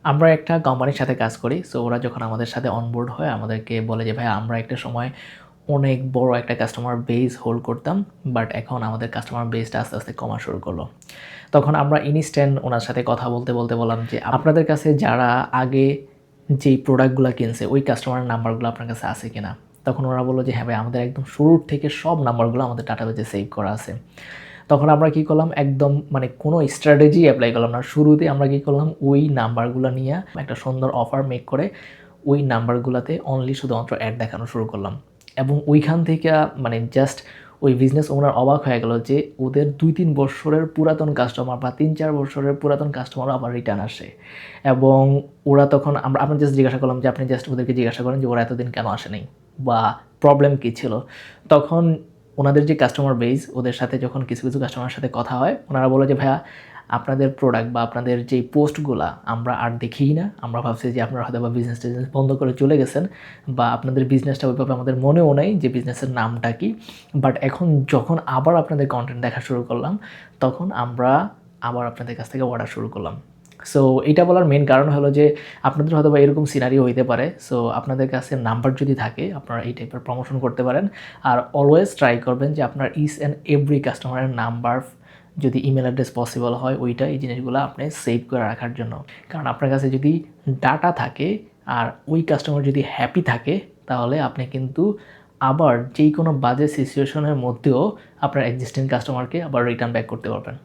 আমরা একটা কোম্পানির সাথে কাজ করি। সো ওরা যখন আমাদের সাথে অনবোর্ড হয় আমাদেরকে বলে যে, "ভাই আমরা একটা সময় অনেক বড় একটা কাস্টমার বেস হোল্ড করতাম। বাট এখন আমাদের কাস্টমার বেসটা আস্তে, আস্তে কমা শুরু করলো।" তখন আমরা ইনস্ট্যান্ট উনার সাথে কথা বলতে, বলতে বললাম যে, "আপনাদের কাছে যারা আগে যেই প্রোডাক্টগুলা কিনছে ওই কাস্টমারের নাম্বারগুলো আপনার কাছে আছে কিনা?" তখন ওরা বলল যে, "হ্যাঁ ভাই, আমাদের একদম শুরুর থেকে সব নাম্বারগুলো আমাদের ডাটাবেজে সেভ করা আছে।" তখন আমরা কি করলাম, একদম মানে কোনো স্ট্র্যাটেজি এপ্লাই করলাম না। শুরুতেই আমরা কি করলাম, ওই নাম্বারগুলো নিয়ে একটা সুন্দর অফার মেক করে ওই নাম্বারগুলাতে অনলি শুধুমাত্র অ্যাড দেখানো শুরু করলাম। এবং ওইখান থেকে মানে জাস্ট ওই বিজনেস ওনার অবাক হয়ে গেল যে ওদের ২-৩ বৎসরের পুরাতন কাস্টমার বা ৩-৪ বৎসরের পুরাতন কাস্টমারও আবার রিটার্ন আসে। এবং ওরা তখন আমরা জাস্ট জিজ্ঞাসা করলাম যে, আপনি জাস্ট ওদেরকে জিজ্ঞাসা করেন যে ওরা এতদিন কেন আসে নাই বা প্রবলেম কী ছিল? তখন ওনাদের যে কাস্টমার বেস, ওদের সাথে যখন কিছু, কিছু কাস্টমারের সাথে কথা হয়, ওনারা বলে যে, "ভাইয়া, আপনাদের প্রোডাক্ট বা আপনাদের যেই পোস্টগুলা আমরা আর দেখিই না। আমরা ভাবছি যে আপনারা হয়তোবা বিজনেস-টিজনেস বন্ধ করে চলে গেছেন বা আপনাদের বিজনেসটা ওইভাবে আমাদের মনেও নাই যে বিজনেসের নামটা কি। বাট এখন যখন আবার আপনাদের কনটেন্ট দেখা শুরু করলাম, তখন আমরা আবার আপনাদের কাছ থেকে অর্ডার শুরু করলাম।" সো এইটা বলার মেইন কারণ হলো যে আপনাদের হয়তোবা এরকম সিনারিও হইতে পারে। সো আপনাদের কাছে নাম্বার যদি থাকে, আপনারা এই টাইপের প্রমোশন করতে পারেন। আর অলওয়েজ ট্রাই করবেন যে আপনার ইচ অ্যান্ড এভরি কাস্টমারের নাম্বার, যদি ইমেল অ্যাড্রেস পসিবল হয় ওইটা, এই জিনিসগুলো আপনি সেভ করে রাখার জন্য। কারণ আপনার কাছে যদি ডাটা থাকে আর ওই কাস্টমার যদি হ্যাপি থাকে, তাহলে আপনি কিন্তু আবার যেই কোনো বাজে সিচুয়েশনের মধ্যেও আপনার এক্সিস্টিং কাস্টমারকে আবার রিটার্ন ব্যাক করতে পারবেন।